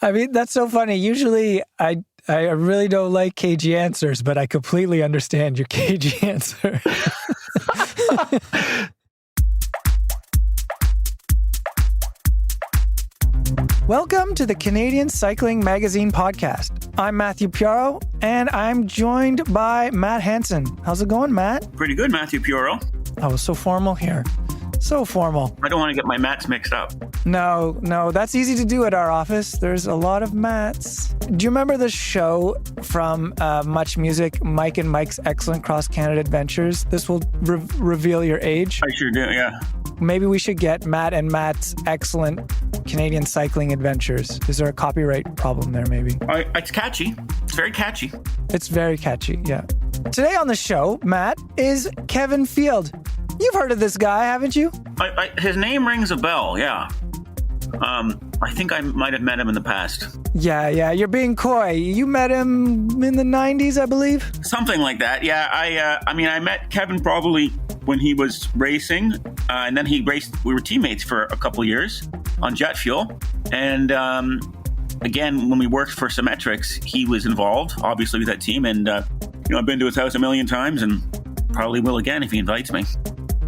I mean, that's so funny. Usually I really don't like cagey answers, but I completely understand your cagey answer. Welcome to the Canadian Cycling Magazine podcast. I'm Matthew Piaro, and I'm joined by Matt Hansen. How's it going, Matt? Pretty good, Matthew Piaro. Oh, so formal here. So formal. I don't want to get my Matts mixed up. No, that's easy to do at our office. There's a lot of Matts. Do you remember the show from Much Music, Mike and Mike's Excellent Cross Canada Adventures? This will reveal your age. I sure do, yeah. Maybe we should get Matt and Matt's Excellent Canadian Cycling Adventures. Is there a copyright problem there, maybe? It's catchy. It's very catchy. It's very catchy, yeah. Today on the show, Matt, is Kevin Field. You've heard of this guy, haven't you? His name rings a bell, yeah. I think I might have met him in the past. Yeah, you're being coy. You met him in the 90s, I believe? Something like that, yeah. I met Kevin probably when he was racing, and then he raced. We were teammates for a couple years on jet fuel. And again, when we worked for Symmetrics, he was involved, obviously, with that team. And, I've been to his house a million times and probably will again if he invites me.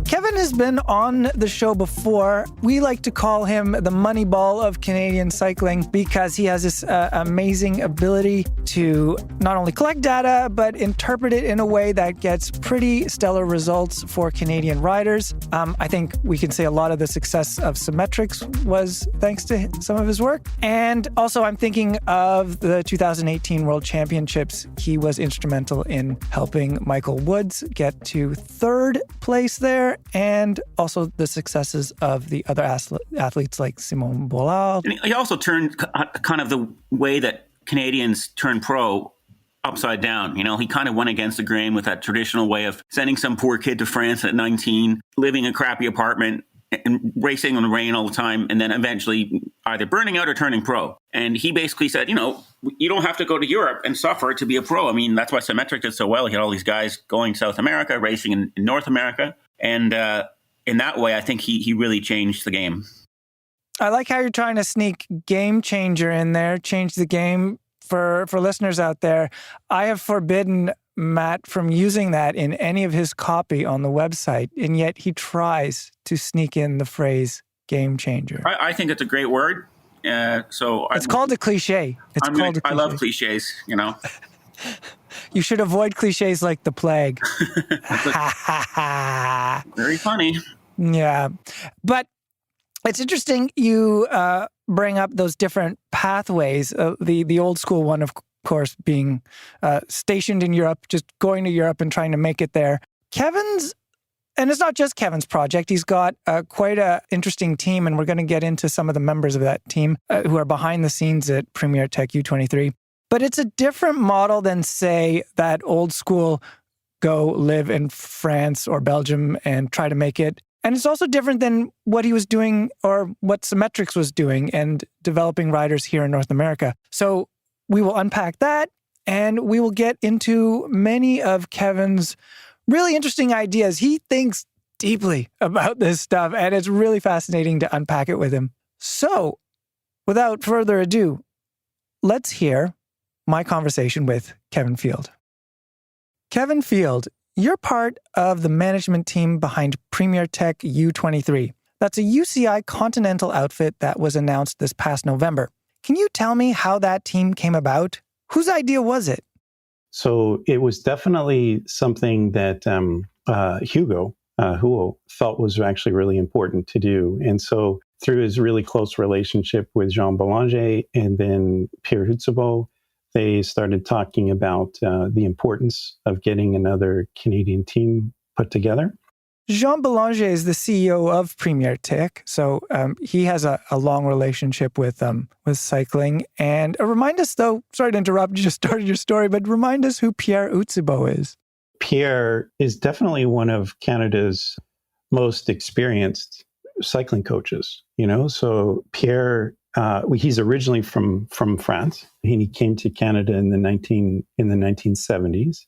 Kevin has been on the show before. We like to call him the Moneyball of Canadian cycling because he has this amazing ability to not only collect data, but interpret it in a way that gets pretty stellar results for Canadian riders. I think we can say a lot of the success of Symmetrics was thanks to some of his work. And also I'm thinking of the 2018 World Championships. He was instrumental in helping Michael Woods get to third place there, and also the successes of the other athletes like Simon Bollard. And he also turned kind of the way that Canadians turn pro upside down. He kind of went against the grain with that traditional way of sending some poor kid to France at 19, living in a crappy apartment and racing in the rain all the time, and then eventually either burning out or turning pro. And he basically said, you don't have to go to Europe and suffer to be a pro. I mean, that's why Symmetric did so well. He had all these guys going to South America, racing in North America. And in that way, I think he really changed the game. I like how you're trying to sneak game changer in there, change the game for listeners out there. I have forbidden Matt from using that in any of his copy on the website, and yet he tries to sneak in the phrase game changer. I think it's a great word. It's called a cliche. I love cliches, You should avoid cliches like the plague. Very funny. Yeah. But it's interesting you bring up those different pathways. The old school one, of course, being stationed in Europe, just going to Europe and trying to make it there. Kevin's, and it's not just Kevin's project, he's got quite an interesting team, and we're going to get into some of the members of that team who are behind the scenes at Premier Tech U23. But it's a different model than, say, that old school go live in France or Belgium and try to make it. And it's also different than what he was doing or what Symmetrics was doing and developing riders here in North America. So we will unpack that, and we will get into many of Kevin's really interesting ideas. He thinks deeply about this stuff, and it's really fascinating to unpack it with him. So without further ado, let's hear my conversation with Kevin Field. Kevin Field, you're part of the management team behind Premier Tech U23. That's a UCI Continental outfit that was announced this past November. Can you tell me how that team came about? Whose idea was it? So it was definitely something that Hugo Houle felt was actually really important to do. And so through his really close relationship with Jean Belanger and then Pierre Hutsebaut, they started talking about the importance of getting another Canadian team put together. Jean Belanger is the CEO of Premier Tech, so he has a long relationship with cycling. And remind us, though, sorry to interrupt, you just started your story, but remind us who Pierre Hutsebaut is. Pierre is definitely one of Canada's most experienced cycling coaches. So Pierre, he's originally from France, and he came to Canada in the 1970s.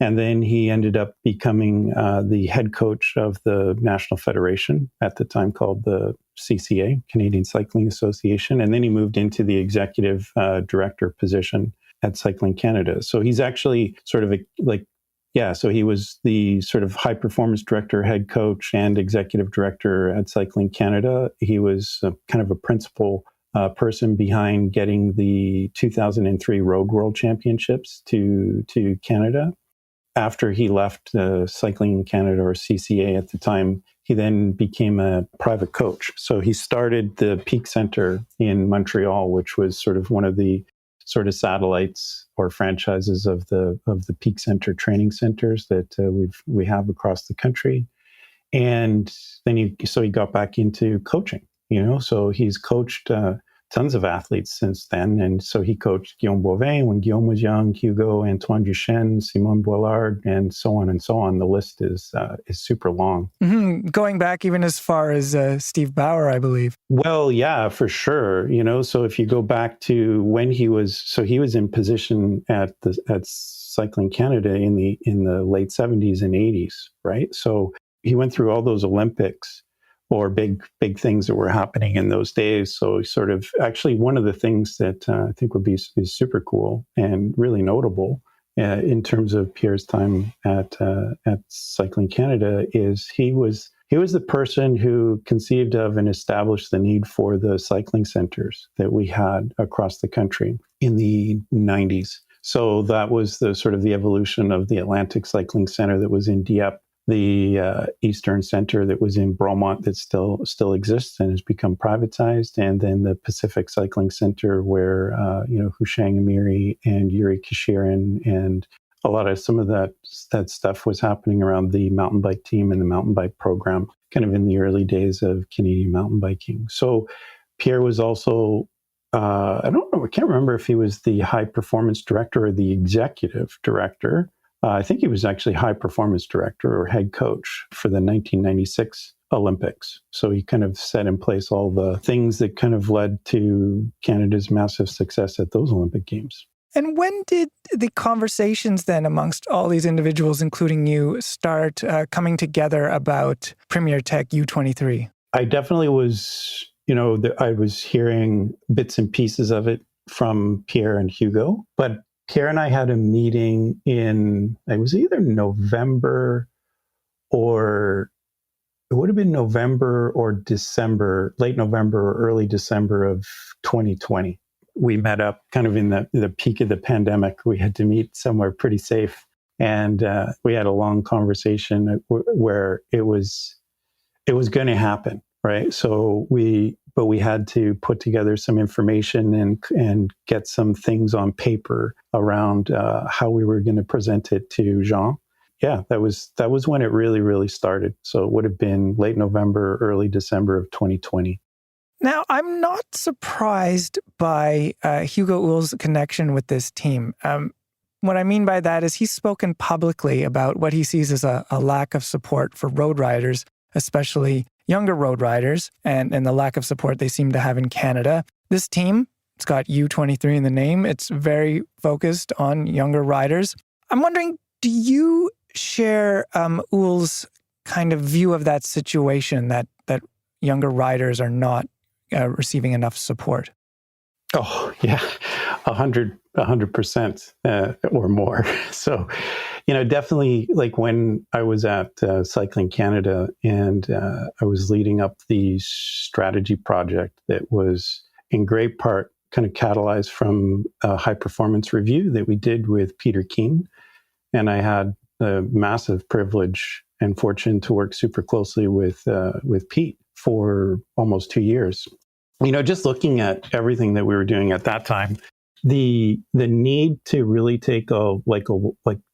And then he ended up becoming the head coach of the National Federation, at the time called the CCA, Canadian Cycling Association. And then he moved into the executive director position at Cycling Canada. So he's actually sort of so he was the sort of high performance director, head coach, and executive director at Cycling Canada. He was kind of a principal person behind getting the 2003 Road World Championships to Canada. After he left Cycling Canada, or CCA at the time, he then became a private coach. So he started the Peak Center in Montreal, which was sort of one of the sort of satellites or franchises of the Peak Center training centers that we have across the country. And then he got back into coaching, so he's coached tons of athletes since then. And so he coached Guillaume Boivin when Guillaume was young, Hugo, Antoine Duchesne, Simone Boilard, and so on and so on. The list is super long. Mm-hmm. Going back even as far as Steve Bauer, I believe. Well, yeah, for sure. So if you go back to when he was in position at Cycling Canada in the late 70s and 80s, right? So he went through all those Olympics, or big things that were happening in those days. So sort of actually one of the things that I think would be is super cool and really notable in terms of Pierre's time at Cycling Canada is he was the person who conceived of and established the need for the cycling centers that we had across the country in the 90s. So that was the sort of the evolution of the Atlantic Cycling Center that was in Dieppe, the Eastern Center that was in Bromont that still exists and has become privatized, and then the Pacific Cycling Center where Hushang Amiri and Yuri Kashirin and a lot of some of that stuff was happening around the mountain bike team and the mountain bike program, kind of in the early days of Canadian mountain biking. So Pierre was also I can't remember if he was the high performance director or the executive director. I think he was actually high performance director or head coach for the 1996 Olympics. So he kind of set in place all the things that kind of led to Canada's massive success at those Olympic Games. And when did the conversations then amongst all these individuals, including you, start coming together about Premier Tech U23? I definitely was, I was hearing bits and pieces of it from Pierre and Hugo, but Pierre and I had a meeting it was either November or December, late November or early December of 2020. We met up kind of in the peak of the pandemic. We had to meet somewhere pretty safe. And we had a long conversation where it was going to happen, right? So we had to put together some information and get some things on paper around how we were going to present it to Jean. Yeah, that was when it really, really started. So it would have been late November, early December of 2020. Now, I'm not surprised by Hugo Houle's connection with this team. What I mean by that is he's spoken publicly about what he sees as a lack of support for road riders, especially younger road riders, and the lack of support they seem to have in Canada. This team, it's got U23 in the name. It's very focused on younger riders. I'm wondering, do you share Houle's kind of view of that situation, that younger riders are not receiving enough support? Oh, yeah, 100% or more. So, definitely like when I was at Cycling Canada and I was leading up the strategy project that was in great part kind of catalyzed from a high performance review that we did with Peter Keane. And I had the massive privilege and fortune to work super closely with Pete for almost 2 years. Just looking at everything that we were doing at that time, the need to really take to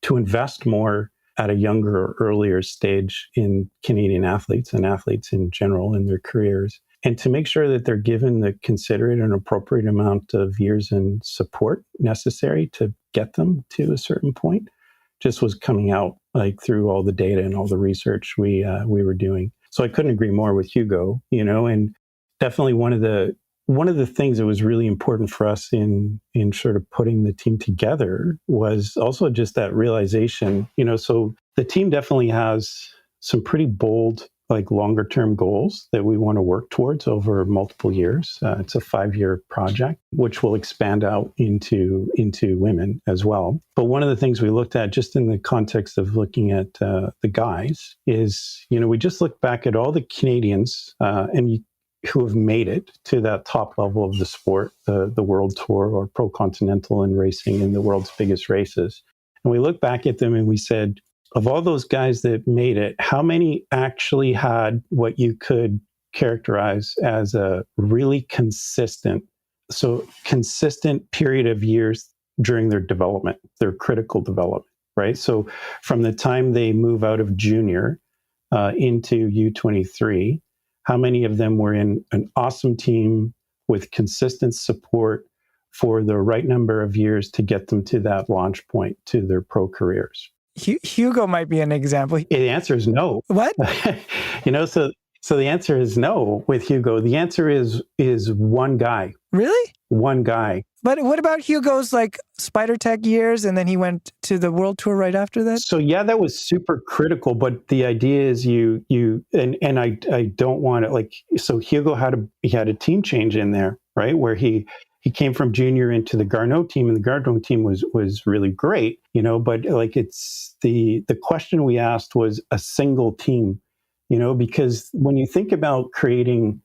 invest more at a younger or earlier stage in Canadian athletes and athletes in general in their careers, and to make sure that they're given the considerate and appropriate amount of years and support necessary to get them to a certain point, just was coming out through all the data and all the research we were doing. So I couldn't agree more with Hugo, and definitely one of the one of the things that was really important for us in sort of putting the team together was also just that realization, so the team definitely has some pretty bold, like longer term goals that we want to work towards over multiple years. It's a 5-year project, which will expand out into women as well. But one of the things we looked at just in the context of looking at the guys is, we just looked back at all the Canadians who have made it to that top level of the sport, the World Tour or Pro Continental and racing in the world's biggest races. And we looked back at them and we said, of all those guys that made it, how many actually had what you could characterize as a really consistent period of years during their development, their critical development, right? So from the time they move out of junior into U23, how many of them were in an awesome team with consistent support for the right number of years to get them to that launch point to their pro careers? Hugo might be an example. The answer is no. What? So the answer is no with Hugo. The answer is one guy. Really? One guy. But what about Hugo's Spider Tech years, and then he went to the World Tour right after that? So yeah, that was super critical. But the idea is I don't want it so Hugo had a team change in there, right? Where he came from junior into the Garneau team, and the Garneau team was really great, but it's the question we asked was a single team, because when you think about creating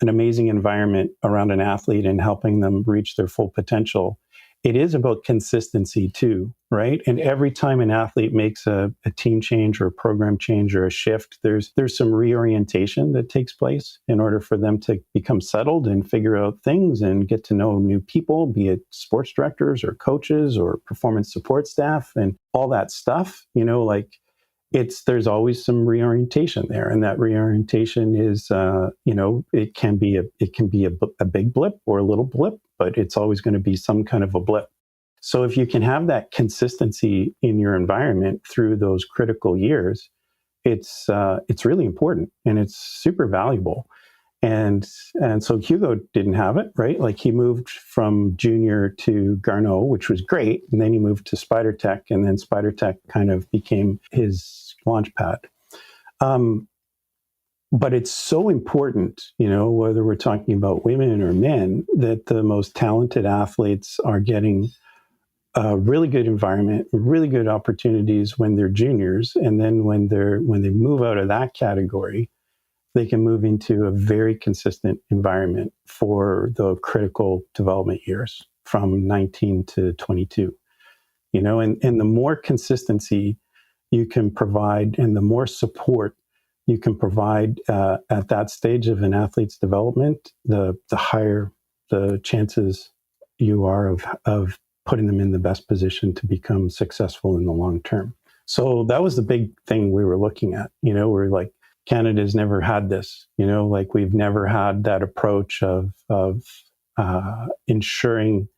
an amazing environment around an athlete and helping them reach their full potential, it is about consistency too, right? And every time an athlete makes a team change or a program change or a shift, there's some reorientation that takes place in order for them to become settled and figure out things and get to know new people, be it sports directors or coaches or performance support staff and all that stuff, there's always some reorientation there. And that reorientation is, it can be a big blip or a little blip, but it's always going to be some kind of a blip. So if you can have that consistency in your environment through those critical years, it's really important and it's super valuable. And so Hugo didn't have it, right? He moved from junior to Garneau, which was great. And then he moved to Spider Tech, and then Spider Tech kind of became his launch pad. But it's so important, whether we're talking about women or men, that the most talented athletes are getting a really good environment, really good opportunities when they're juniors. And then when they move out of that category, they can move into a very consistent environment for the critical development years from 19 to 22. And the more consistency you can provide and the more support you can provide at that stage of an athlete's development, the higher the chances you are of putting them in the best position to become successful in the long term. So that was the big thing we were looking at. We're Canada's never had this, we've never had that approach of ensuring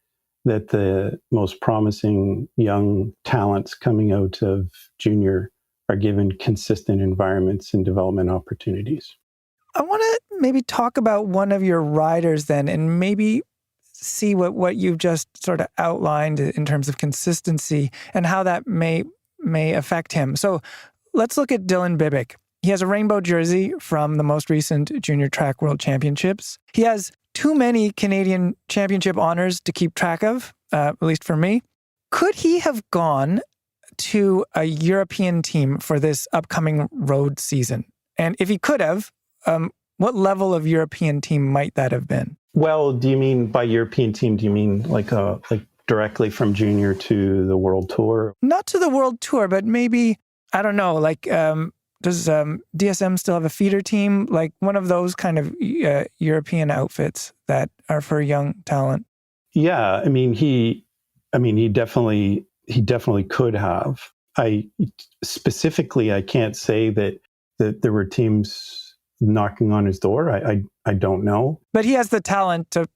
that the most promising young talents coming out of junior are given consistent environments and development opportunities. I want to maybe talk about one of your riders then, and maybe see what you've just sort of outlined in terms of consistency and how that may affect him. So let's look at Dylan Bibic. He has a rainbow jersey from the most recent Junior Track World Championships. He has too many Canadian championship honors to keep track of, at least for me. Could he have gone to a European team for this upcoming road season? And if he could have, what level of European team might that have been? Well, do you mean by European team, do you mean like directly from junior to the World Tour? Not to the World Tour, but maybe, I don't know, does DSM still have a feeder team? Like one of those kind of European outfits that are for young talent? Yeah, he definitely could have. I can't say that there were teams knocking on his door. I don't know. But he has the talent to,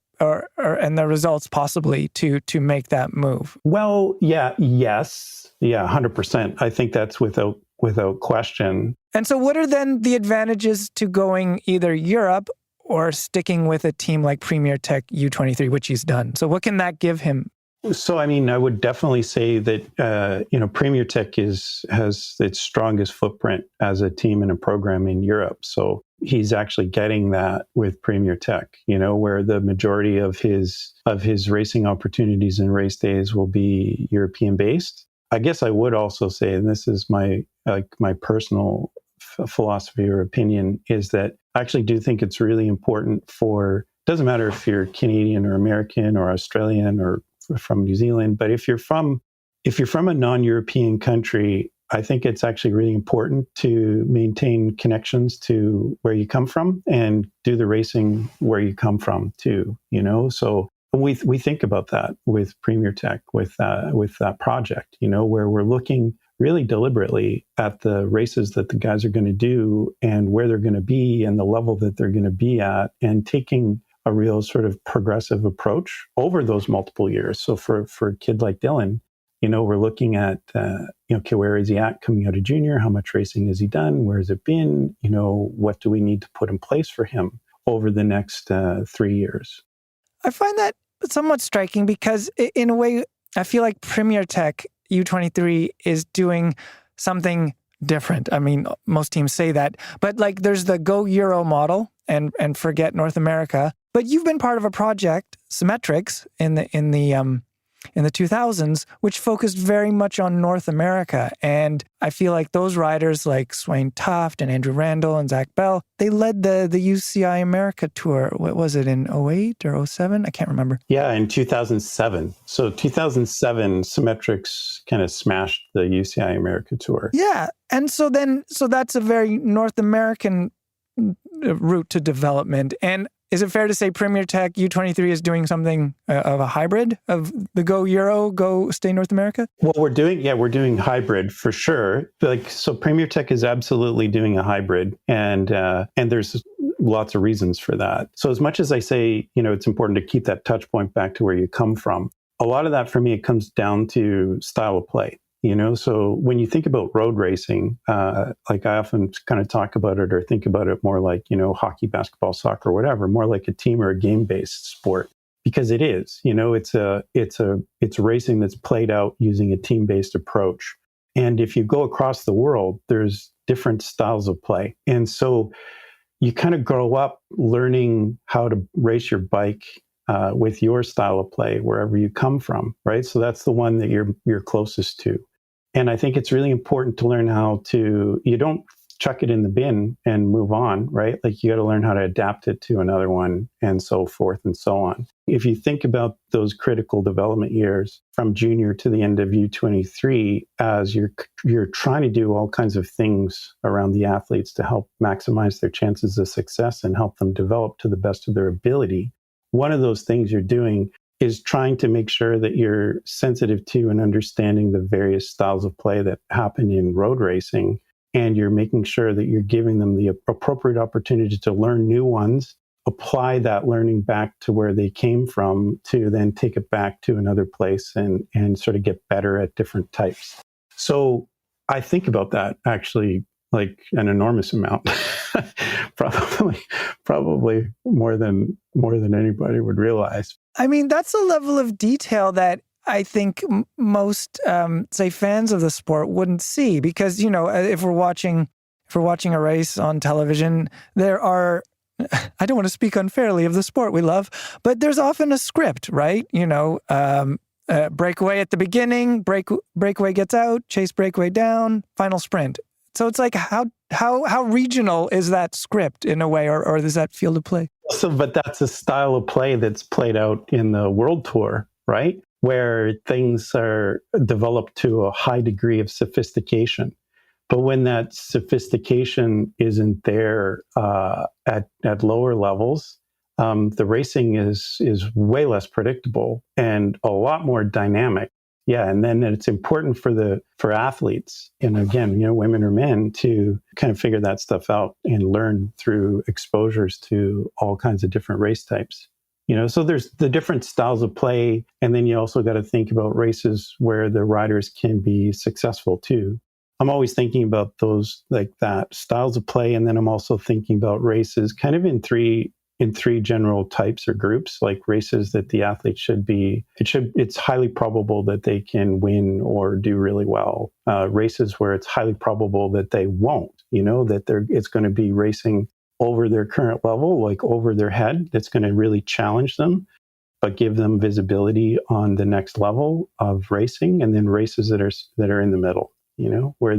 and the results possibly to make that move. Well, yes, 100%. I think that's without question. And so what are then the advantages to going either Europe or sticking with a team like Premier Tech U23, which he's done? So what can that give him? So, I mean, I would definitely say that, Premier Tech has its strongest footprint as a team and a program in Europe. So he's actually getting that with Premier Tech, where the majority of his racing opportunities and race days will be European based. I guess I would also say, and this is my personal philosophy or opinion, is that I actually do think it's really important doesn't matter if you're Canadian or American or Australian or from New Zealand, but if you're from a non-European country, I think it's actually really important to maintain connections to where you come from and do the racing where you come from too. So we think about that with Premier Tech, with that project, where we're looking really deliberately at the races that the guys are going to do and where they're going to be and the level that they're going to be at, and taking a real sort of progressive approach over those multiple years. So for a kid like Dylan, we're looking at, okay, where is he at coming out of junior? How much racing has he done? Where has it been? What do we need to put in place for him over the next 3 years? I find that somewhat striking because in a way, I feel like Premier Tech U23 is doing something different. I mean, most teams say that, but like there's the Go Euro model and forget North America. But you've been part of a project, Symmetrics, in the 2000s, which focused very much on North America. And I feel like those riders like Swain Toft and Andrew Randall and Zach Bell, they led the UCI America Tour. What was it, in 08 or 07? I can't remember. Yeah, in 2007. So 2007, Symmetrics kind of smashed the UCI America Tour. Yeah. And so that's a very North American route to development. And is it fair to say Premier Tech U23 is doing something of a hybrid of the Go Euro, Go Stay North America? Well, we're doing hybrid for sure. So Premier Tech is absolutely doing a hybrid, and there's lots of reasons for that. So as much as I say, it's important to keep that touch point back to where you come from, a lot of that for me, it comes down to style of play. So when you think about road racing, like I often kind of talk about it or think about it more like, hockey, basketball, soccer, whatever, more like a team or a game-based sport, because it is, it's racing that's played out using a team-based approach. And if you go across the world, there's different styles of play. And so you kind of grow up learning how to race your bike with your style of play wherever you come from, right? So that's the one that you're closest to. And I think it's really important to learn you don't chuck it in the bin and move on, right? Like you got to learn how to adapt it to another one and so forth and so on. If you think about those critical development years from junior to the end of U23, as you're trying to do all kinds of things around the athletes to help maximize their chances of success and help them develop to the best of their ability, one of those things you're doing is trying to make sure that you're sensitive to and understanding the various styles of play that happen in road racing. And you're making sure that you're giving them the appropriate opportunity to learn new ones, apply that learning back to where they came from, to then take it back to another place and sort of get better at different types. So I think about that actually like an enormous amount, probably more than anybody would realize. I mean, that's a level of detail that I think most, say, fans of the sport wouldn't see, because, if we're watching a race on television, there are, I don't want to speak unfairly of the sport we love, but there's often a script, right? Breakaway at the beginning, breakaway gets out, chase breakaway down, final sprint. So it's like, how regional is that script in a way, or is that field of play? But that's a style of play that's played out in the WorldTour, right? Where things are developed to a high degree of sophistication. But when that sophistication isn't there at lower levels, the racing is way less predictable and a lot more dynamic. Yeah, and then it's important for athletes, and again, women or men, to kind of figure that stuff out and learn through exposures to all kinds of different race types. So there's the different styles of play, and then you also got to think about races where the riders can be successful too. I'm always thinking about those like that styles of play, and then I'm also thinking about races kind of in three in three general types or groups, like races that the athlete it's highly probable that they can win or do really well. Races where it's highly probable that they won't, it's going to be racing over their current level, like over their head. That's going to really challenge them, but give them visibility on the next level of racing. And then races that are in the middle, where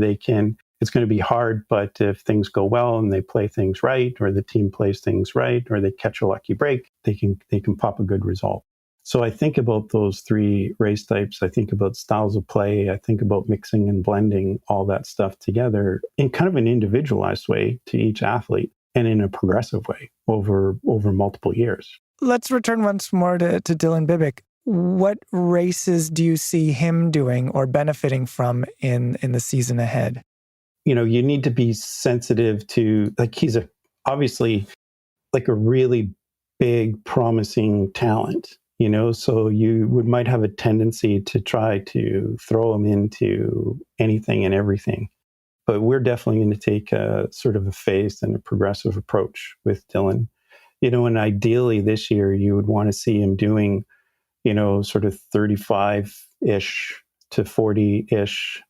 it's going to be hard, but if things go well and they play things right, or the team plays things right, or they catch a lucky break, they can pop a good result. So I think about those three race types. I think about styles of play. I think about mixing and blending all that stuff together in kind of an individualized way to each athlete and in a progressive way over multiple years. Let's return once more to Dylan Bibic. What races do you see him doing or benefiting from in the season ahead? You need to be sensitive to, like, he's obviously like a really big, promising talent, so you might have a tendency to try to throw him into anything and everything. But we're definitely going to take a sort of a phased and a progressive approach with Dylan. And ideally this year you would want to see him doing, sort of 35-ish to 40-ish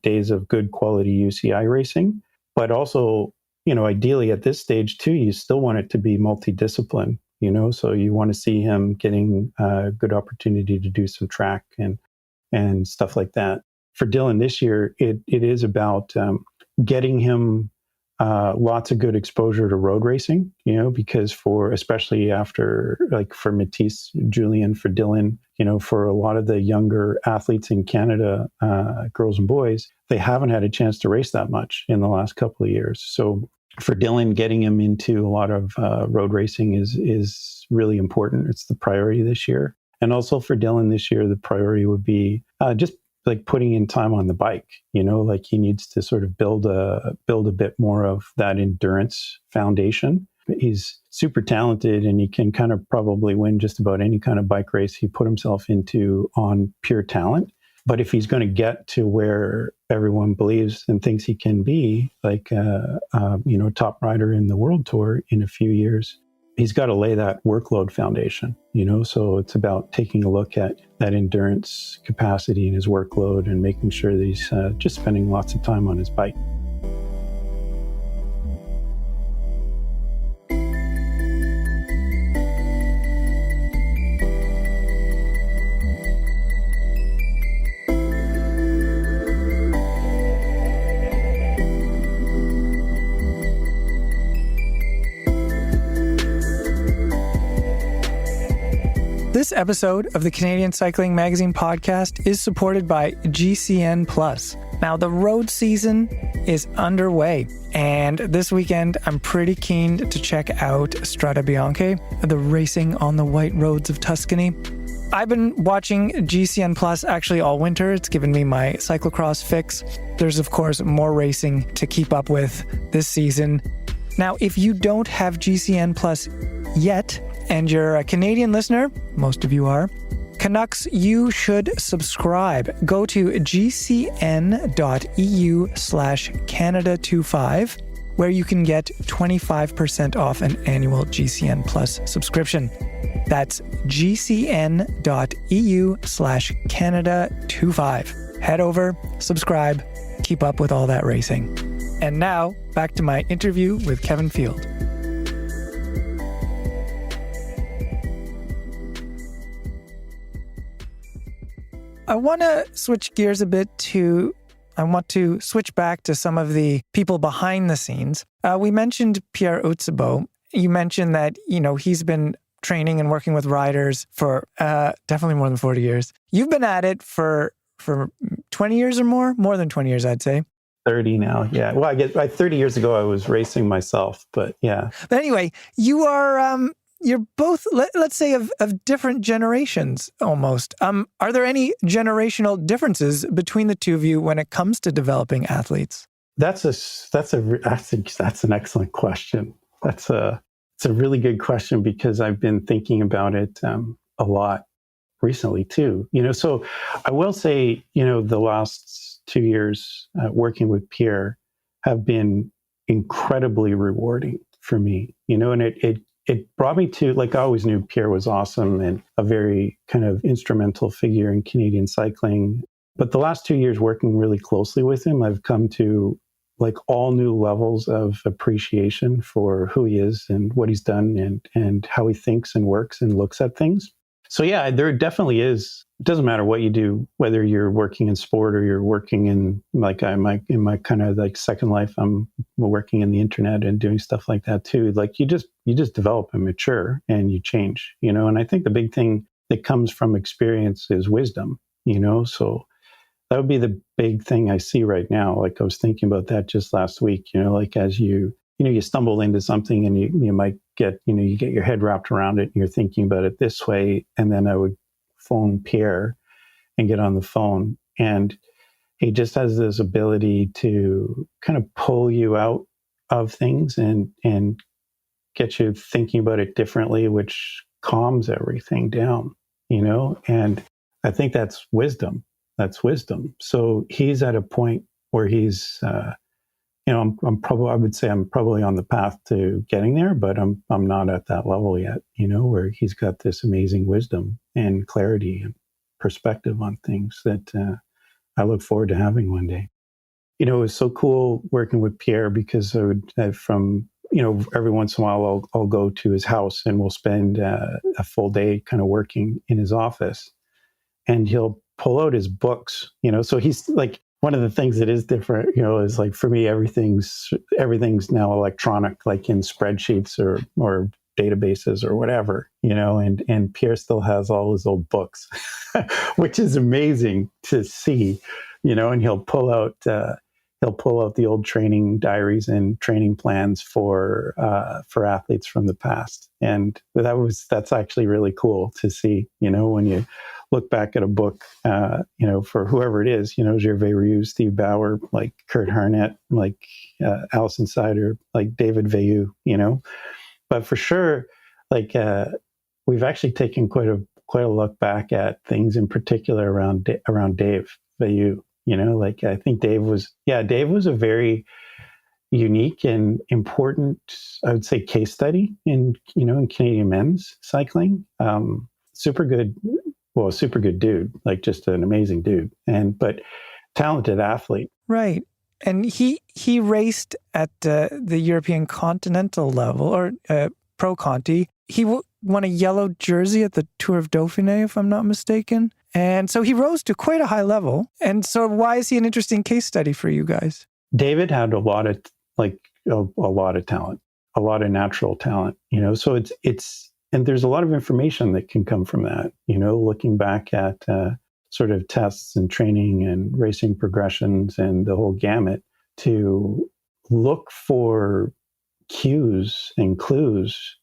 days of good quality UCI racing. But also, ideally at this stage too, you still want it to be multidiscipline, so you want to see him getting a good opportunity to do some track and stuff like that. For Dylan this year, it is about getting him lots of good exposure to road racing, because especially after, like for Matisse, Julian, for Dylan, for a lot of the younger athletes in Canada, girls and boys, they haven't had a chance to race that much in the last couple of years. So for Dylan, getting him into a lot of road racing is really important. It's the priority this year. And also for Dylan this year, the priority would be just like putting in time on the bike, like he needs to sort of build a bit more of that endurance foundation. He's super talented and he can kind of probably win just about any kind of bike race he put himself into on pure talent. But if he's going to get to where everyone believes and thinks he can be, like, top rider in the World Tour in a few years, he's got to lay that workload foundation, so it's about taking a look at that endurance capacity in his workload and making sure that he's just spending lots of time on his bike. This episode of the Canadian Cycling Magazine podcast is supported by GCN+. Now, the road season is underway, and this weekend I'm pretty keen to check out Strade Bianche, the racing on the white roads of Tuscany. I've been watching GCN+ actually all winter. It's given me my cyclocross fix. There's, of course, more racing to keep up with this season. Now, if you don't have GCN+ yet, and you're a Canadian listener, most of you are, Canucks, you should subscribe. Go to gcn.eu/Canada25, where you can get 25% off an annual GCN Plus subscription. That's gcn.eu/Canada25. Head over, subscribe, keep up with all that racing. And now, back to my interview with Kevin Field. I want to switch gears a bit I want to switch back to some of the people behind the scenes. We mentioned Pierre Hutsebaut. You mentioned that, he's been training and working with riders for definitely more than 40 years. You've been at it for 20 years or more than 20 years, I'd say. 30 now, yeah. Well, I guess 30 years ago I was racing myself, but yeah. But anyway, you are... You're both, let's say, of different generations almost. Are there any generational differences between the two of you when it comes to developing athletes? I think that's an excellent question. It's a really good question because I've been thinking about it a lot recently too. So I will say, the last 2 years working with Pierre have been incredibly rewarding for me. And it it brought me to, like, I always knew Pierre was awesome and a very kind of instrumental figure in Canadian cycling. But the last 2 years working really closely with him, I've come to like all new levels of appreciation for who he is and what he's done and how he thinks and works and looks at things. So yeah, there definitely is. It doesn't matter what you do, whether you're working in sport or you're working in like in my kind of like second life, I'm working in the internet and doing stuff like that too. Like you just develop and mature and you change, you know. And I think the big thing that comes from experience is wisdom, you know. So that would be the big thing I see right now. Like I was thinking about that just last week, you know, like as you stumble into something and you might get, you get your head wrapped around it and you're thinking about it this way. And then I would phone Pierre and get on the phone. And he just has this ability to kind of pull you out of things and get you thinking about it differently, which calms everything down, you know? And I think that's wisdom. That's wisdom. So he's at a point where he's, I would say I'm probably on the path to getting there, but I'm not at that level yet, you know, where he's got this amazing wisdom and clarity and perspective on things that I look forward to having one day. You know, it was so cool working with Pierre because every once in a while I'll go to his house and we'll spend a full day kind of working in his office, and he'll pull out his books, you know. So he's like, one of the things that is different, you know, is like for me, everything's now electronic, like in spreadsheets or databases or whatever, you know, and Pierre still has all his old books, which is amazing to see, you know, and he'll pull out the old training diaries and training plans for athletes from the past. And that's actually really cool to see, you know, when you look back at a book, you know, for whoever it is, you know, Gervais Rioux, Steve Bauer, like Kurt Harnett, like Alison Sider, like David Veilleux, you know. But for sure, like we've actually taken quite a look back at things in particular around Dave Veilleux, you know. Like I think Dave was a very unique and important, I would say, case study in Canadian men's cycling. Super good dude, like just an amazing dude, but talented athlete. Right. And he raced at the European continental level, or Pro Conti. He won a yellow jersey at the Tour of Dauphiné, if I'm not mistaken. And so he rose to quite a high level. And so why is he an interesting case study for you guys? David had a lot of talent, a lot of natural talent, you know. So and there's a lot of information that can come from that, you know, looking back at sort of tests and training and racing progressions and the whole gamut, to look for cues and clues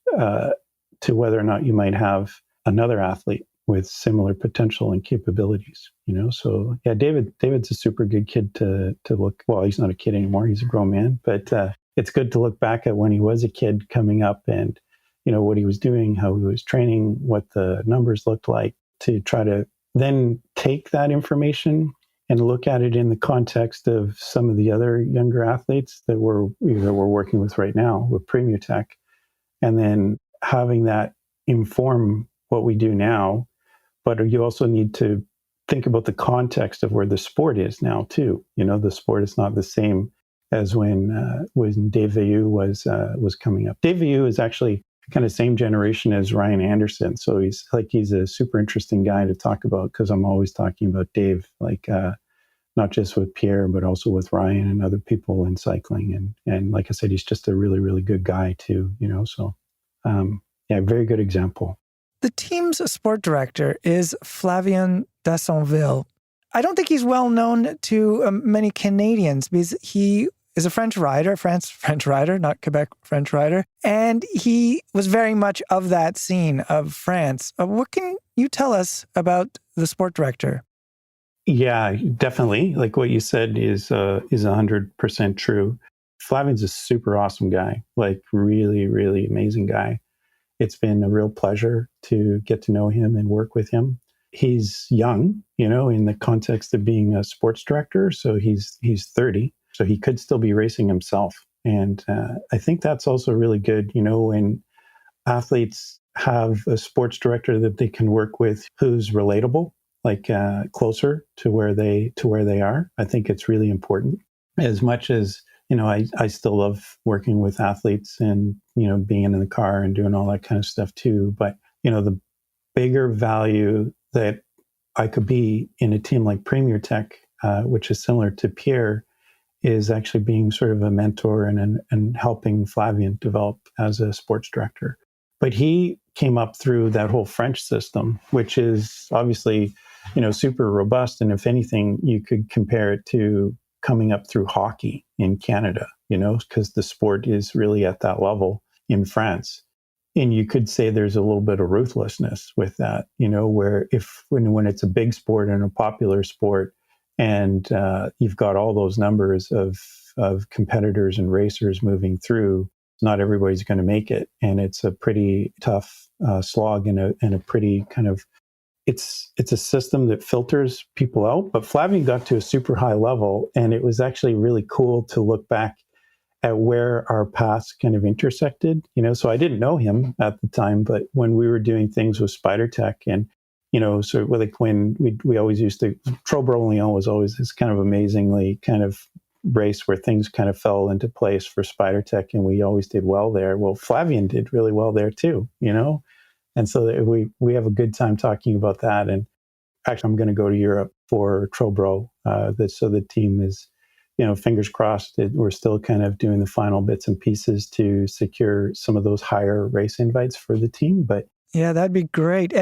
to whether or not you might have another athlete with similar potential and capabilities, you know. So yeah, David's a super good kid to look. Well, he's not a kid anymore; he's a grown man. But it's good to look back at when he was a kid coming up, and you know what he was doing, how he was training, what the numbers looked like, to try to then take that information and look at it in the context of some of the other younger athletes that we're working with right now with Premier Tech, and then having that inform what we do now. But you also need to think about the context of where the sport is now too. You know, the sport is not the same as when Dave Veilleux was coming up. Dave Veilleux is actually kind of same generation as Ryan Anderson. So he's a super interesting guy to talk about, because I'm always talking about Dave, like not just with Pierre, but also with Ryan and other people in cycling. And like I said, he's just a really, really good guy too, you know. So very good example. The team's sport director is Flavien Dassonville. I don't think he's well known to many Canadians, because he is a French rider, French rider, not Quebec French rider. And he was very much of that scene of France. What can you tell us about the sport director? Yeah, definitely. Like what you said is 100% true. Flavien's a super awesome guy, like really, really amazing guy. It's been a real pleasure to get to know him and work with him. He's young, you know, in the context of being a sports director. So he's 30. So he could still be racing himself. And I think that's also really good, you know, when athletes have a sports director that they can work with who's relatable, like closer to where they are. I think it's really important. As much as, I still love working with athletes and, being in the car and doing all that kind of stuff too. But, the bigger value that I could be in a team like Premier Tech, which is similar to Pierre, is actually being sort of a mentor and helping Flavien develop as a sports director. But he came up through that whole French system, which is obviously, super robust. And if anything, you could compare it to coming up through hockey in Canada, because the sport is really at that level in France. And you could say there's a little bit of ruthlessness with that, where when it's a big sport and a popular sport, and you've got all those numbers of competitors and racers moving through, not everybody's going to make it. And it's a pretty tough slog and a pretty kind of, it's a system that filters people out. But Flavien got to a super high level, and it was actually really cool to look back at where our paths kind of intersected, so I didn't know him at the time, but when we were doing things with Spider Tech and, so like when we always used to, Trobro-Lyon was always this kind of amazingly kind of race where things kind of fell into place for Spider Tech, and we always did well there. Well, Flavien did really well there too, and so we have a good time talking about that. And actually, I'm going to go to Europe for Trobro, so the team is, fingers crossed that we're still kind of doing the final bits and pieces to secure some of those higher race invites for the team. But yeah, that'd be great.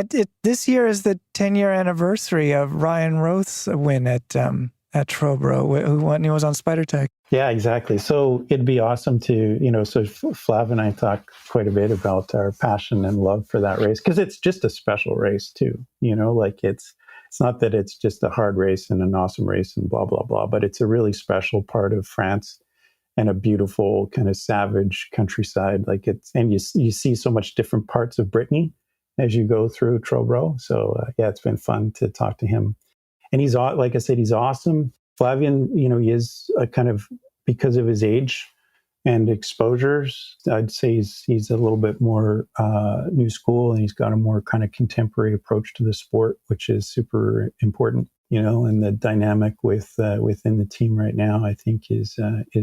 This year is the 10-year anniversary of Ryan Roth's win at Trobro, who won. He was on Spider Tech. Yeah, exactly. So it'd be awesome to, so Flav and I talk quite a bit about our passion and love for that race, because it's just a special race too. Like it's not that it's just a hard race and an awesome race and blah, blah, blah, but it's a really special part of France and a beautiful kind of savage countryside. And you see so much different parts of Brittany as you go through Trobro. So it's been fun to talk to him. And he's, like I said, he's awesome. Flavien, he is a kind of, because of his age and exposures, I'd say he's a little bit more new school, and he's got a more kind of contemporary approach to the sport, which is super important, and the dynamic within the team right now, I think is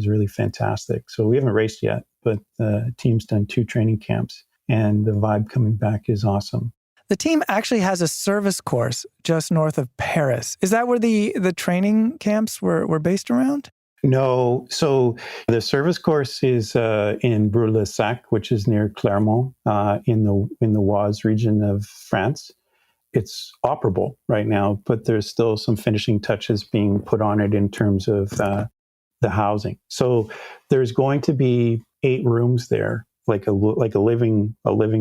really fantastic. So we haven't raced yet, but the team's done 2 training camps, and the vibe coming back is awesome. The team actually has a service course just north of Paris. Is that where the training camps were based around? No. So the service course is in Brûle-le-Sac, which is near Clermont, in the Oise region of France. It's operable right now, but there's still some finishing touches being put on it in terms of the housing. So there's going to be 8 rooms there, like a living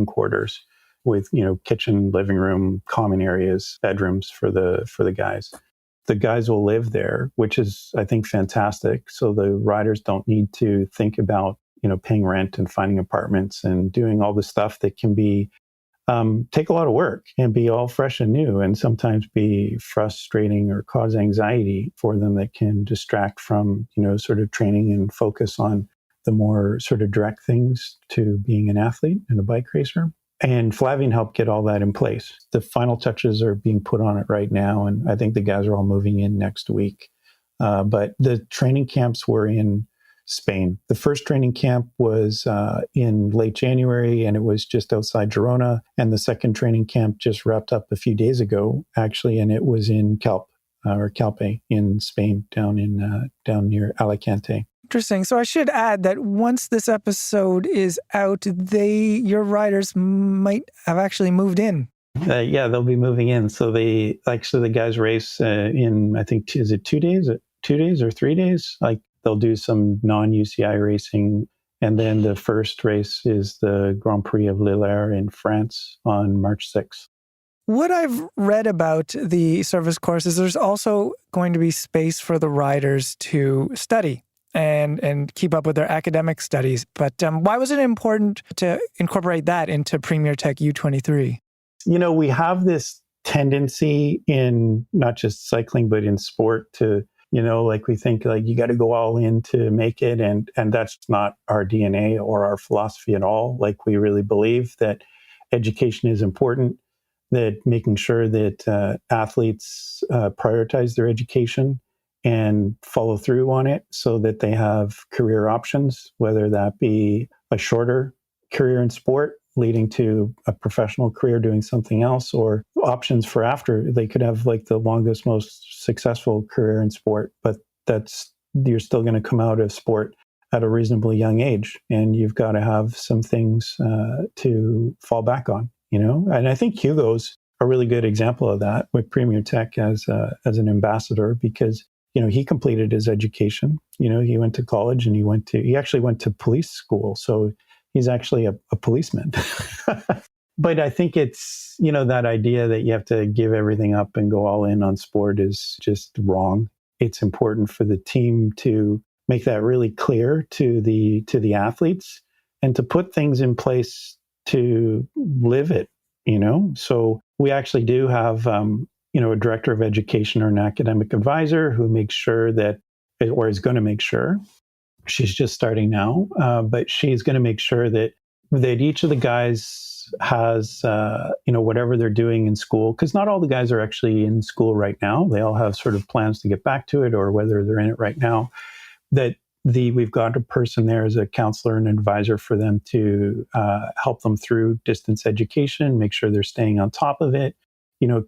quarters with kitchen, living room, common areas, bedrooms for the guys. The guys will live there, which is, I think, fantastic. So the riders don't need to think about, paying rent and finding apartments and doing all the stuff that can be, take a lot of work and be all fresh and new, and sometimes be frustrating or cause anxiety for them that can distract from, sort of training and focus on the more sort of direct things to being an athlete and a bike racer. And Flavien helped get all that in place. The final touches are being put on it right now, and I think the guys are all moving in next week. But the training camps were in Spain. The first training camp was in late January, and it was just outside Girona. And the second training camp just wrapped up a few days ago, actually, and it was in Calpe in Spain, down near Alicante. Interesting. So I should add that once this episode is out, your riders might have actually moved in. Yeah, they'll be moving in. So the guys race in, I think, is it 2 days? 2 days or 3 days? Like they'll do some non-UCI racing, and then the first race is the Grand Prix of Lillers in France on March 6th. What I've read about the service course is there's also going to be space for the riders to study and keep up with their academic studies. But why was it important to incorporate that into Premier Tech U23? We have this tendency in not just cycling, but in sport to Like we think like you got to go all in to make it. And that's not our DNA or our philosophy at all. Like we really believe that education is important, that making sure that athletes prioritize their education and follow through on it so that they have career options, whether that be a shorter career in sport leading to a professional career doing something else, or options for after. They could have like the longest, most successful career in sport, but you're still going to come out of sport at a reasonably young age, and you've got to have some things to fall back on, And I think Hugo's a really good example of that with Premier Tech as an ambassador, because he completed his education. He went to college and he actually went to police school, so he's actually a policeman. But I think it's that idea that you have to give everything up and go all in on sport is just wrong. It's important for the team to make that really clear to the athletes and to put things in place to live it, So we actually do have, a director of education or an academic advisor who makes sure that, or is going to make sure, she's just starting now, but she's going to make sure that each of the guys has, whatever they're doing in school, because not all the guys are actually in school right now. They all have sort of plans to get back to it, or whether they're in it right now, that we've got a person there as a counselor and advisor for them to help them through distance education, make sure they're staying on top of it,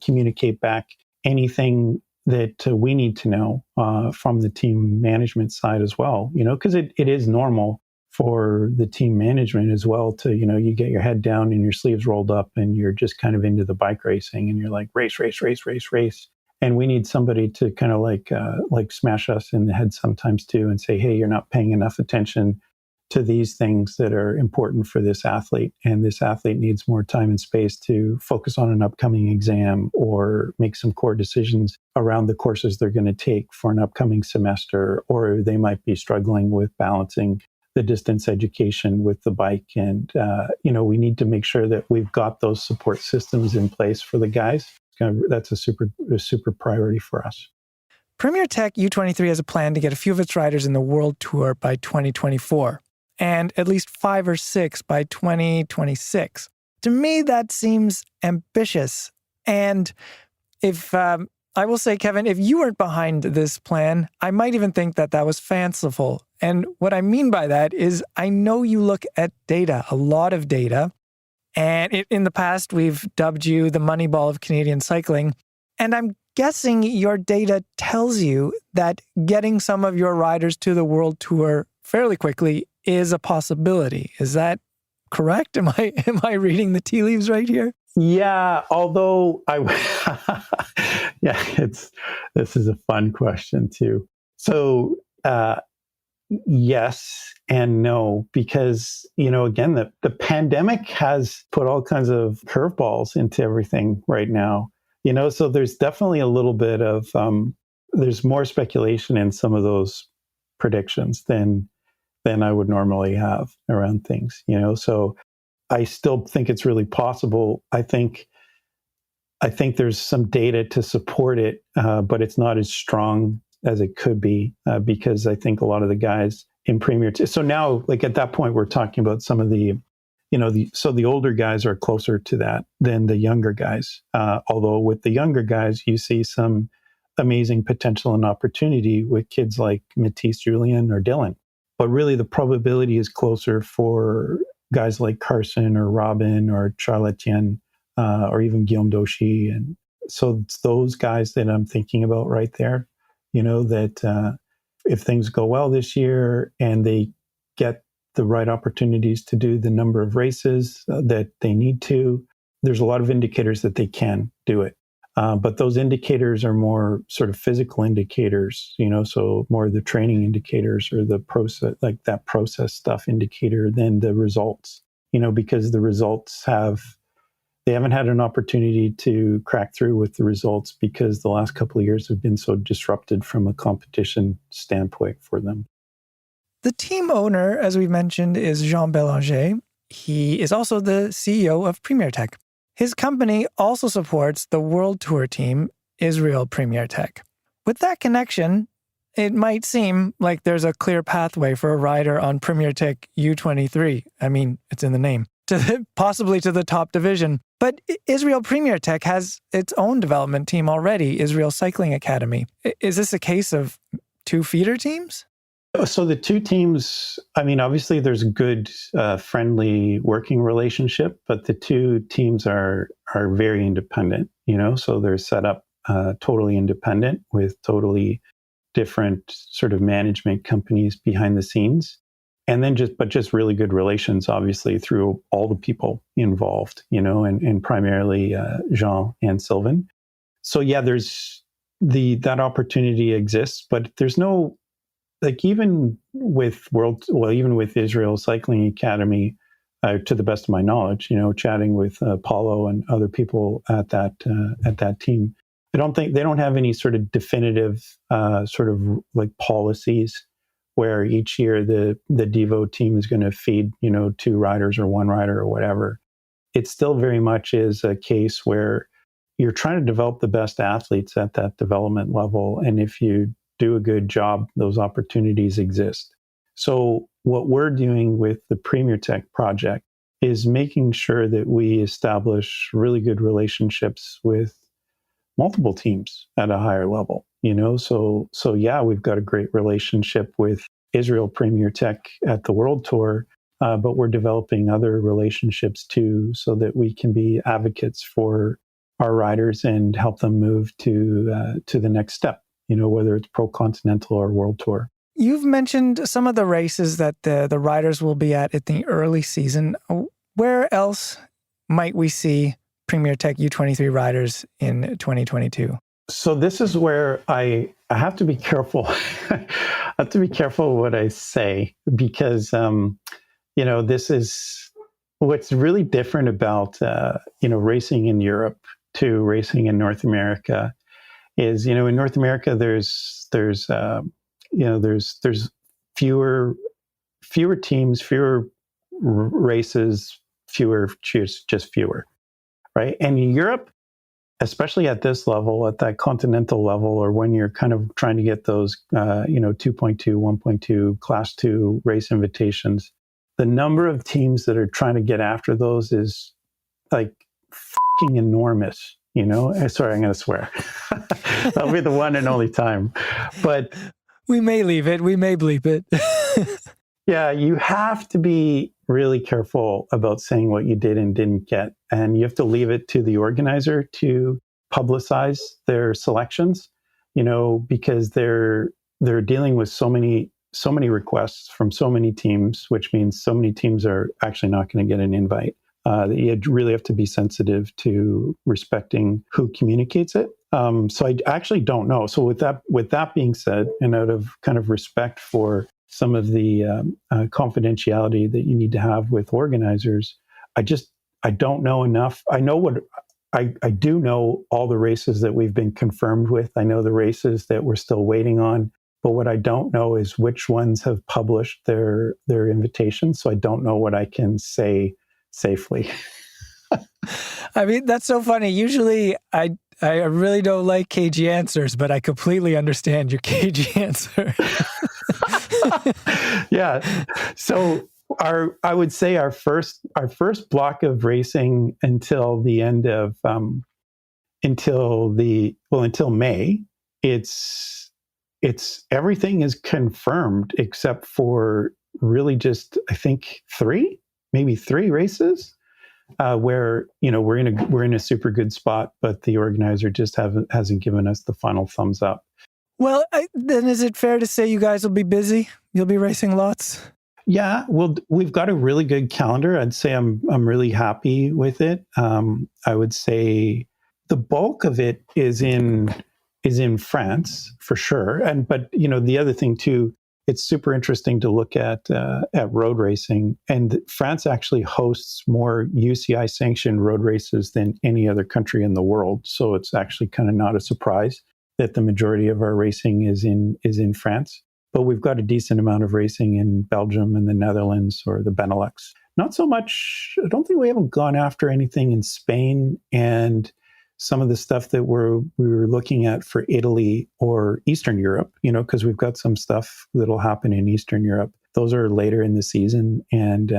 communicate back anything that we need to know from the team management side as well, because it is normal for the team management as well to, you get your head down and your sleeves rolled up and you're just kind of into the bike racing and you're like, race. And we need somebody to kind of like smash us in the head sometimes too and say, hey, you're not paying enough attention to these things that are important for this athlete. And this athlete needs more time and space to focus on an upcoming exam or make some core decisions around the courses they're going to take for an upcoming semester, or they might be struggling with balancing the distance education with the bike. And, we need to make sure that we've got those support systems in place for the guys. That's a super priority for us. Premier Tech U23 has a plan to get a few of its riders in the World Tour by 2024, and at least 5 or 6 by 2026. To me, that seems ambitious. And if I will say, Kevin, if you weren't behind this plan, I might even think that was fanciful. And what I mean by that is I know you look at data, a lot of data. And in the past, we've dubbed you the Moneyball of Canadian cycling. And I'm guessing your data tells you that getting some of your riders to the World Tour fairly quickly is a possibility. Is that correct? Am I reading the tea leaves right here? Yeah, although this is a fun question too. So yes and no, because, again, the pandemic has put all kinds of curveballs into everything right now, so there's definitely a little bit of, there's more speculation in some of those predictions than I would normally have around things, so I still think it's really possible. I think there's some data to support it, but it's not as strong as it could be, because I think a lot of the guys in Premier. So now, like at that point, we're talking about some of the, so the older guys are closer to that than the younger guys. Although with the younger guys, you see some amazing potential and opportunity with kids like Matisse, Julien, or Dylan. But really, the probability is closer for guys like Carson or Robin or Charles-Étienne, or even Guillaume Dauchy. And so it's those guys that I'm thinking about right there. That if things go well this year and they get the right opportunities to do the number of races that they need to, there's a lot of indicators that they can do it. But those indicators are more sort of physical indicators, so more the training indicators or the process, like that process stuff indicator than the results, because the results they haven't had an opportunity to crack through with the results because the last couple of years have been so disrupted from a competition standpoint for them. The team owner, as we mentioned, is Jean Bélanger. He is also the CEO of Premier Tech. His company also supports the World Tour team, Israel Premier Tech. With that connection, it might seem like there's a clear pathway for a rider on Premier Tech U23. I mean, it's in the name, possibly to the top division. But Israel Premier Tech has its own development team already, Israel Cycling Academy. Is this a case of two feeder teams? So the two teams, I mean, obviously there's a good, friendly working relationship, but the two teams are very independent, so they're set up totally independent with totally different sort of management companies behind the scenes. And then just really good relations, obviously, through all the people involved, and primarily Jean and Sylvain. So yeah, there's that opportunity exists, but there's no, like, even with Israel Cycling Academy, to the best of my knowledge, chatting with Paulo and other people at that team, I don't think they don't have any sort of definitive sort of like policies where each year the Devo team is going to feed, two riders or one rider or whatever. It still very much is a case where you're trying to develop the best athletes at that development level. And if you do a good job, those opportunities exist. So what we're doing with the Premier Tech project is making sure that we establish really good relationships with multiple teams at a higher level, So yeah, we've got a great relationship with Israel Premier Tech at the World Tour, but we're developing other relationships too, so that we can be advocates for our riders and help them move to the next step, whether it's Pro Continental or World Tour. You've mentioned some of the races that the riders will be at the early season. Where else might we see Premier Tech U23 riders in 2022? So this is where I have to be careful. I have to be careful what I say, because, this is what's really different about, racing in Europe to racing in North America is, in North America, there's fewer teams, fewer races, just fewer. Right. And in Europe, especially at this level, at that continental level, or when you're kind of trying to get those, 2.2, 1.2 class 2 race invitations, the number of teams that are trying to get after those is like fucking enormous, Sorry, I'm going to swear. That'll be the one and only time. But we may leave it. We may bleep it. Yeah, you have to be really careful about saying what you did and didn't get. And you have to leave it to the organizer to publicize their selections, because they're dealing with so many requests from so many teams, which means so many teams are actually not going to get an invite. You really have to be sensitive to respecting who communicates it. So I actually don't know. So with that being said, and out of kind of respect for some of the confidentiality that you need to have with organizers, I don't know enough. I know I do know all the races that we've been confirmed with. I know the races that we're still waiting on. But what I don't know is which ones have published their invitations. So I don't know what I can say safely. I mean, that's so funny. Usually I really don't like cagey answers, but I completely understand your cagey answer. Yeah. So I would say our first block of racing until the end of until May, it's everything is confirmed except for really just, I think, maybe three races where we're in a super good spot, but the organizer just hasn't given us the final thumbs up. Well, then is it fair to say you guys will be busy? You'll be racing lots? Yeah, well, we've got a really good calendar. I'd say I'm really happy with it. I would say the bulk of it is in France for sure. But the other thing too, it's super interesting to look at road racing, and France actually hosts more UCI sanctioned road races than any other country in the world. So it's actually kind of not a surprise that the majority of our racing is in France. But we've got a decent amount of racing in Belgium and the Netherlands or the Benelux. Not so much, I don't think we haven't gone after anything in Spain. And some of the stuff that we were looking at for Italy or Eastern Europe, because we've got some stuff that'll happen in Eastern Europe. Those are later in the season, and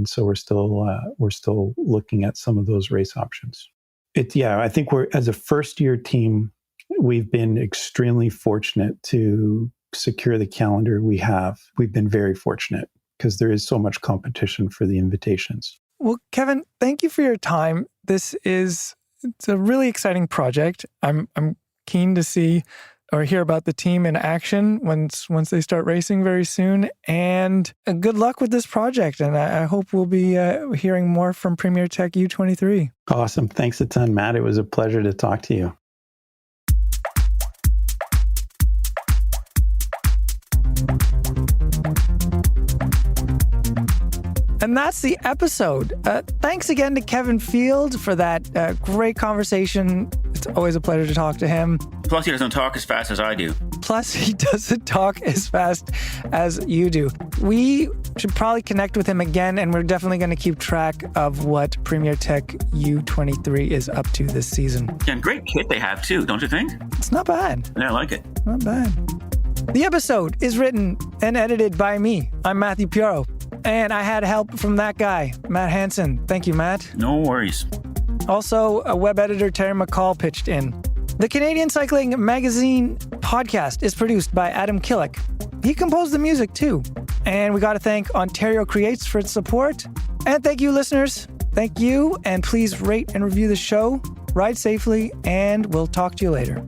so we're still looking at some of those race options. I think we're, as a first-year team, we've been extremely fortunate to secure the calendar we have. We've been very fortunate because there is so much competition for the invitations. Well, Kevin, thank you for your time. It's a really exciting project. I'm keen to see or hear about the team in action once they start racing very soon. And good luck with this project. And I hope we'll be hearing more from Premier Tech U23. Awesome. Thanks a ton, Matt. It was a pleasure to talk to you. And that's the episode. Thanks again to Kevin Field for that great conversation. It's always a pleasure to talk to him. Plus, he doesn't talk as fast as I do. Plus, he doesn't talk as fast as you do. We should probably connect with him again, and we're definitely going to keep track of what Premier Tech U23 is up to this season. Yeah, and great kit they have, too, don't you think? It's not bad. Yeah, I like it. Not bad. The episode is written and edited by me. I'm Matthew Pioro. And I had help from that guy, Matt Hansen. Thank you, Matt. No worries. Also, a web editor, Terry McCall, pitched in. The Canadian Cycling Magazine podcast is produced by Adam Killick. He composed the music, too. And we got to thank Ontario Creates for its support. And thank you, listeners. Thank you. And please rate and review the show. Ride safely, and we'll talk to you later.